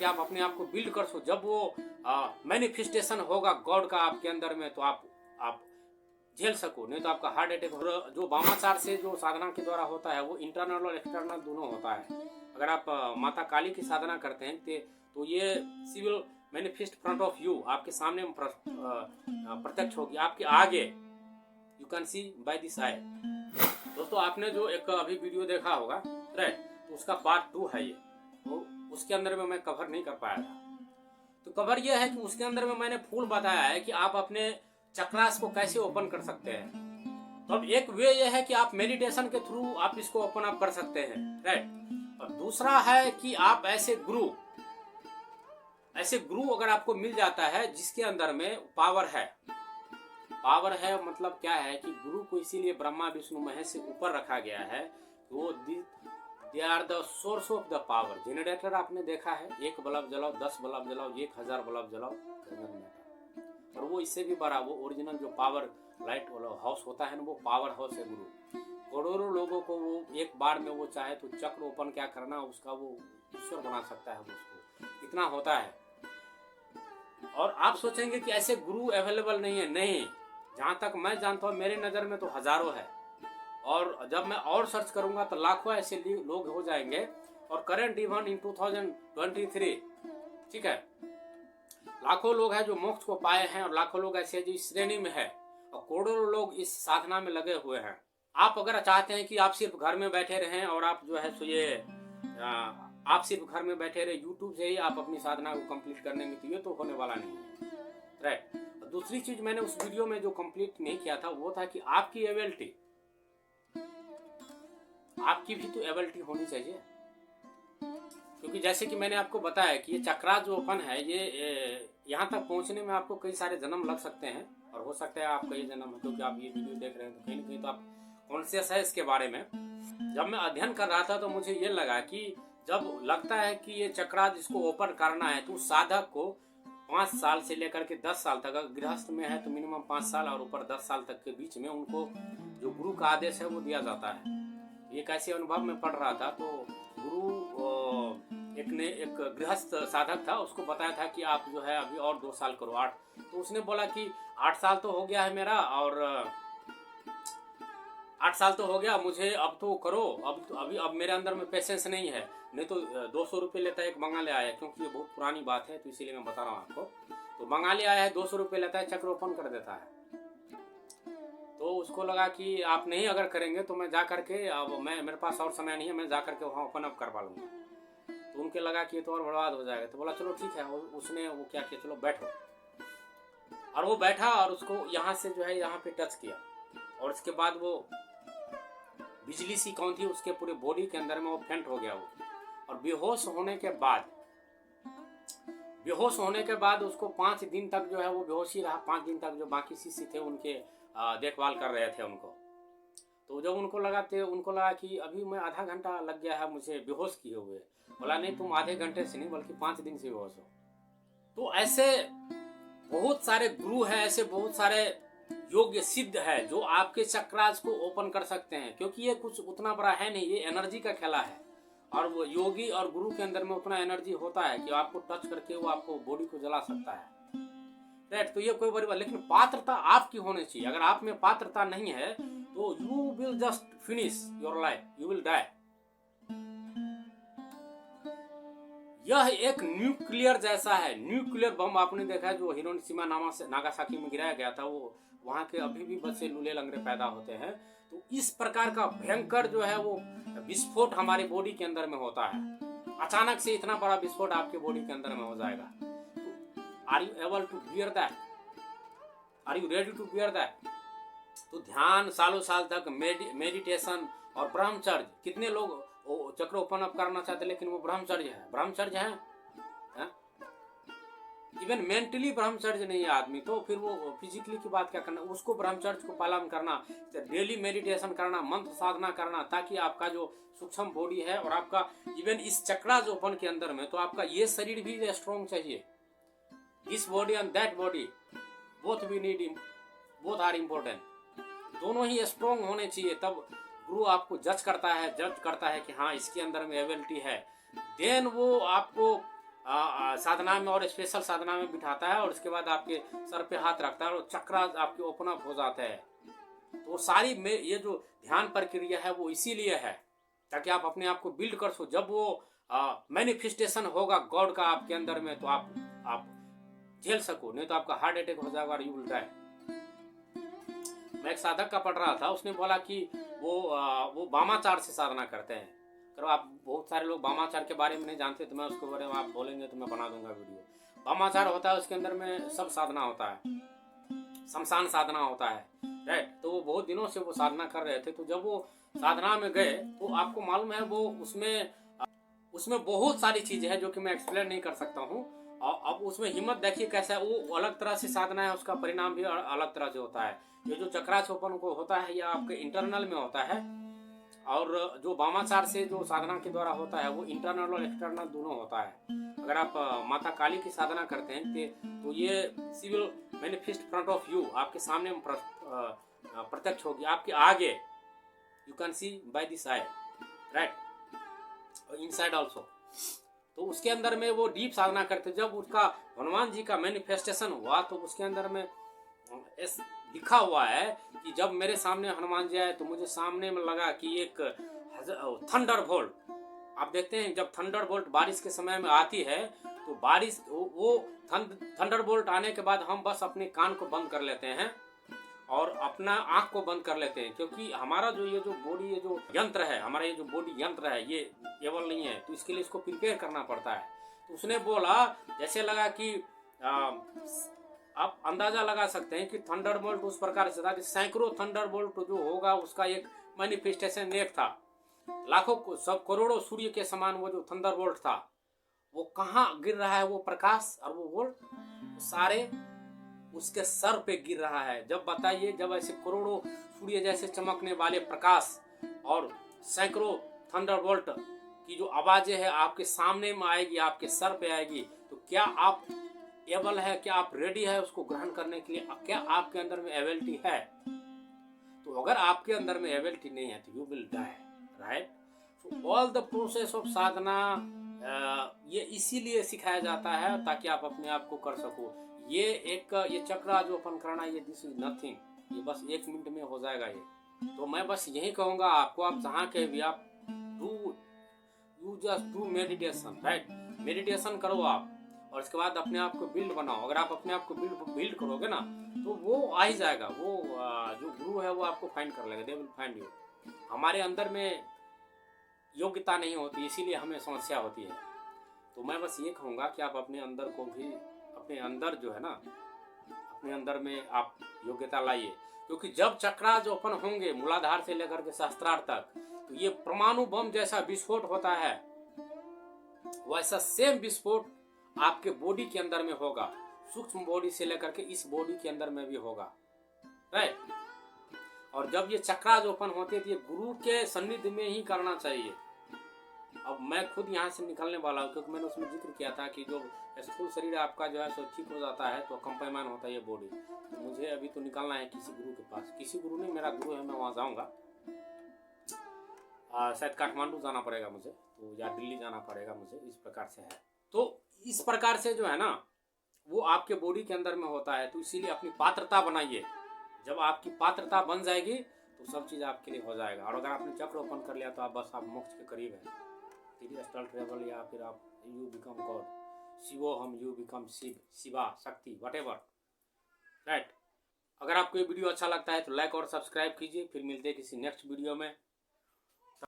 ताकि आप अपने आप को बिल्ड कर सको। जब वो मैनिफेस्टेशन होगा गॉड का आपके अंदर में, तो आप झेल सको, नहीं तो आपका हार्ट अटैक हो। जो वामाचार से जो साधना के द्वारा होता है वो इंटरनल और एक्सटर्नल दोनों होता है। अगर आप माता काली की साधना करते हैं तो ये she will manifest front of you, आपके सामने प्रत्यक्ष होगी, आपके आगे। You can see by this eye. दोस्तों, आपने जो एक अभी वीडियो देखा होगा, राइट, तो उसका पार्ट 2 है ये। तो उसके अंदर में मैं कवर नहीं कर पाया था। तो कवर ये है कि उसके अंदर में मैंने फुल बताया है कि आप अपने चक्रास को कैसे ओपन कर सकते हैं। तो अब एक वे ये है कि आप मेडिटेशन के थ्रू आप इसको ओपन अप कर सकते हैं, राइट। और दूसरा है कि आप ऐसे गुरु अगर आपको मिल जाता है जिसके अंदर में पावर है, मतलब क्या है कि गुरु को इसीलिए ब्रह्मा विष्णु महेश से ऊपर रखा गया है। वो they are the source of the power. Generator आपने देखा है, 1 बल्ब जलाओ, 10 बल्ब जलाओ, 1000 बल्ब जलाओ, और वो इससे भी बड़ा, वो ओरिजिनल जो पावर लाइट वाला हाउस होता है ना, वो पावर हाउस है गुरु। करोड़ों लोगों को वो एक बार में वो चाहे तो चक्र ओपन क्या करना, उसका वो ईश्वर बना सकता है उसको, इतना होता है। और आप सोचेंगे कि ऐसे गुरु अवेलेबल नहीं है, नहीं, जहाँ तक मैं जानता हूँ मेरे नज़र में तो हजारों है, और जब मैं और सर्च करूंगा तो लाखों ऐसे लोग हो जाएंगे। और करंट इवन इन 2023, ठीक है, लाखों लोग हैं जो मोक्ष को पाए हैं, और लाखों लोग ऐसे जो इस श्रेणी में है, और करोड़ों लोग इस साधना में लगे हुए हैं। आप अगर चाहते हैं कि आप सिर्फ घर में बैठे रहें और आप जो है सो ये आप सिर्फ घर में बैठे रहे यूट्यूब से ही आप अपनी साधना को कंप्लीट करने में, तो ये तो होने वाला नहीं है, राइट। दूसरी चीज मैंने उस वीडियो में जो कंप्लीट नहीं किया था वो था कि आपकी एबिलिटी, आपकी भी तो एबिलिटी होनी चाहिए। क्योंकि जैसे कि मैंने आपको बताया कि ये चक्रा जो ओपन है, ये यहाँ तक पहुँचने में आपको कई सारे जन्म लग सकते हैं, और हो सकता है आपका ये जन्म है, क्योंकि आप ये वीडियो देख रहे हैं तो कहीं ना कहीं तो आप कॉन्शियस है इसके बारे में। जब मैं अध्ययन कर रहा था तो मुझे ये लगा कि जब लगता है कि ये चक्रा जिसको ओपन करना है, तो साधक को 5 साल से लेकर के 10 साल तक, अगर गृहस्थ में है तो मिनिमम 5 साल और ऊपर 10 साल तक के बीच में उनको जो गुरु का आदेश है वो दिया जाता है। ये कैसे अनुभव में पढ़ रहा था, तो गुरु एक गृहस्थ साधक था, उसको बताया था कि आप जो है अभी और 2 साल करो, 8। तो उसने बोला कि 8 साल तो हो गया है मेरा, और 8 साल तो हो गया मुझे, अब तो करो, अब मेरे अंदर में पेशेंस नहीं है, नहीं तो 200 रुपये लेता है। एक बंगाली आया है, क्योंकि ये बहुत पुरानी बात है तो इसीलिए मैं बता रहा हूँ आपको। तो बंगाली आया है, 200 रुपये लेता है, चक्र ओपन कर देता है। तो उसको लगा कि आप नहीं अगर करेंगे तो मैं जा करके, अब मेरे पास और समय नहीं है, मैं जा करके वहाँ ओपन अप करवा लूँगा। तो उनके लगा कि ये तो और बर्बाद हो जाएगा। तो बोला चलो ठीक है। उसने वो क्या किया, चलो बैठो, और वो बैठा और उसको यहाँ से जो है यहाँ पे टच किया, और उसके बाद वो बिजली सी कौन थी उसके पूरे बॉडी के अंदर में वो फेंट हो गया वो। और बेहोश होने के बाद उसको 5 दिन तक जो है वो बेहोश ही रहा। 5 दिन तक जो बाकी शिष्य थे उनके देखभाल कर रहे थे उनको। तो जब उनको लगा कि अभी मैं आधा घंटा लग गया है मुझे बेहोश किए हुए, बोला नहीं, तुम आधे घंटे से नहीं बल्कि 5 दिन से बेहोश हो। तो ऐसे बहुत सारे गुरु हैं, ऐसे बहुत सारे योग्य सिद्ध है जो आपके चक्रास को ओपन कर सकते हैं, क्योंकि ये कुछ उतना बड़ा है नहीं, ये एनर्जी का खेला है। और वो योगी और गुरु के अंदर में उतना एनर्जी होता है कि आपको टच करके वो आपको बॉडी को जला सकता है, राइट। तो ये कोई बड़ी बात, लेकिन पात्रता आपकी होनी चाहिए। अगर आप में पात्रता नहीं है तो you will just finish your life, you will die. यह एक न्यूक्लियर जैसा है, न्यूक्लियर बम आपने देखा है जो हिरोशिमा नागासाकी में गिराया गया था, वो वहां के अभी भी बच्चे लूले लंगड़े पैदा होते हैं। तो इस प्रकार का भयंकर जो है वो विस्फोट हमारी बॉडी के अंदर में होता है। अचानक से इतना बड़ा विस्फोट आपके बॉडी के अंदर में हो जाएगा। Are you able to bear that? Are you ready to bear that? तो ध्यान, सालों साल तक मेडिटेशन और ब्रह्मचर्य, कितने लोग चक्र ओपन अप करना चाहते लेकिन वो ब्रह्मचर्य है। इवन मेंटली ब्रह्मचर्य नहीं है आदमी, तो फिर वो फिजिकली की बात क्या करना, उसको ब्रह्मचर्य को पालन करना, डेली मेडिटेशन करना, मंत्र साधना करना, ताकि आपका जो सूक्ष्म बॉडी है और आपका इवन इस चक्रास ओपन के अंदर में, तो आपका ये शरीर भी स्ट्रॉन्ग चाहिए। This body and that body both we need, both are important, दोनों ही स्ट्रॉन्ग होने चाहिए। तब गुरु आपको जज करता है कि हाँ इसके अंदर में एबिलिटी है। देन वो आपको साधना में और स्पेशल साधना में बिठाता है और उसके बाद आपके सर पे हाथ रखता है और चक्रा आपके ओपन अप हो जाता है। तो सारी में ये जो ध्यान प्रक्रिया है वो इसीलिए है ताकि आप अपने आप को बिल्ड कर सको। जब वो मैनिफेस्टेशन होगा गॉड का आपके अंदर में तो आप झेल सको, नहीं तो आपका हार्ट अटैक हो जाएगा और यू विल डाई। मैं एक साधक का पढ़ रहा था, उसने बोला कि वो वामाचार से साधना करते हैं। करो आप बहुत सारे लोग वामाचार के बारे में नहीं जानते, तो मैं उसके बारे में आप बोलेंगे तो मैं बना दूंगा वीडियो। वामाचार होता है उसके अंदर में सब साधना होता है, शमशान साधना होता है, राइट। तो वो बहुत दिनों से वो साधना कर रहे थे। तो जब वो साधना में गए तो आपको मालूम है वो उसमें बहुत सारी चीजें हैं जो कि मैं एक्सप्लेन नहीं कर सकता हूँ। और अब उसमें हिम्मत देखिए कैसा है, वो अलग तरह से साधना है, उसका परिणाम भी अलग तरह से होता है। ये जो चक्राचोपन को होता है यह आपके इंटरनल में होता है, और जो वामाचार से जो साधना के द्वारा होता है वो इंटरनल और एक्सटर्नल दोनों होता है। अगर आप माता काली की साधना करते हैं तो ये she will manifest front of you, आपके सामने प्रत्यक्ष होगी, आपके आगे, you can see by this eye, right, inside also. तो उसके अंदर में वो डीप साधना करते। जब उसका हनुमान जी का मैनिफेस्टेशन हुआ तो उसके अंदर में लिखा हुआ है कि जब मेरे सामने हनुमान जी आए तो मुझे सामने में लगा कि एक थंडर बोल्ट, आप देखते हैं जब थंडर बोल्ट बारिश के समय में आती है तो बारिश वो थंडर बोल्ट आने के बाद हम बस अपने कान को बंद कर लेते हैं और अपना आंख को बंद कर लेते हैं, क्योंकि हमारा जो ये जो बॉडी, ये जो यंत्र है, हमारा ये जो बॉडी यंत्र है ये केवल नहीं है, तो इसके लिए इसको प्रिपेयर करना पड़ता है। तो उसने बोला, जैसे लगा कि आप अंदाजा लगा सकते हैं कि थंडरबोल्ट उस प्रकार से था कि सैकड़ों थंडरबोल्ट जो होगा उसका एक मैनिफेस्टेशन एक था, लाखों सब करोड़ों सूर्य के समान वो जो थंडरबोल्ट था वो कहाँ गिर रहा है, वो प्रकाश और वो बोल्ट सारे उसके सर पे गिर रहा है। जब बताइए, जब ऐसे करोड़ों सूर्य जैसे चमकने वाले प्रकाश और सैकड़ों थंडरबोल्ट की जो आवाजें है आपके सामने में आएगी, आपके सर पे आएगी, तो क्या आप एबल है, क्या आप रेडी है उसको ग्रहण करने के लिए? क्या आपके अंदर में एबिलिटी है? तो अगर आपके अंदर में एबिलिटी नहीं है तो you will die, right. So all the process of sadhana ये इसीलिए सिखाया जाता है ताकि आप अपने आप को कर सको। ये चक्र जो अपन करना, ये दिस इज नथिंग, ये बस 1 मिनट में हो जाएगा ये। तो मैं बस यही कहूंगा आपको, आप जहाँ के भी आप you just do meditation, right. Meditation करो आप और इसके बाद अपने आप को बिल्ड बनाओ। अगर आप अपने आप को बिल्ड करोगे ना तो वो आ ही जाएगा, वो जो गुरु है वो आपको फाइंड कर लेगा, दे विल फाइंड यू। हमारे अंदर में योग्यता नहीं होती, इसीलिए हमें समस्या होती है। तो मैं बस ये कहूँगा कि आप अपने अंदर को भी, अपने अंदर जो है ना, अपने अंदर में आप योग्यता लाइए, क्योंकि जब चक्रा जो अपन होंगे मूलाधार से लेकर के सहस्त्रार तक, तो ये परमाणु बम जैसा विस्फोट होता है, वैसा सेम विस्फोट आपके बॉडी के अंदर में होगा, सूक्ष्म बॉडी से लेकर के इस बॉडी के अंदर में भी होगा, राइट। और जब ये चक्रा जो ओपन होते हैं, ये गुरु के सन्निधि में ही करना चाहिए। अब मैं खुद यहाँ से निकलने वाला हूँ, क्योंकि मैंने उसमें जिक्र किया था कि जो स्थूल शरीर आपका जो है सो ठीक हो जाता है तो कंपायमान होता है ये बॉडी। तो मुझे अभी तो निकलना है किसी गुरु के पास, किसी गुरु नहीं, मेरा गुरु है, मैं वहाँ जाऊँगा। शायद काठमांडू जाना पड़ेगा मुझे, तो या दिल्ली जाना पड़ेगा मुझे, इस प्रकार से है। तो इस प्रकार से जो है ना वो आपके बॉडी के अंदर में होता है। तो इसीलिए अपनी पात्रता बनाइए। जब आपकी पात्रता बन जाएगी तो सब चीज़ आपके लिए हो जाएगा। और अगर आपने चक्र ओपन कर लिया तो आप बस आप मोक्ष के करीब हैं। थ्री स्टार ट्रेवल, या फिर आप यू बिकम गॉड, शिवो हम, यू बिकम शिव, शिवा, शक्ति, व्हाटएवर, राइट। अगर आपको ये वीडियो अच्छा लगता है तो लाइक और सब्सक्राइब कीजिए। फिर मिलते हैं किसी नेक्स्ट वीडियो में।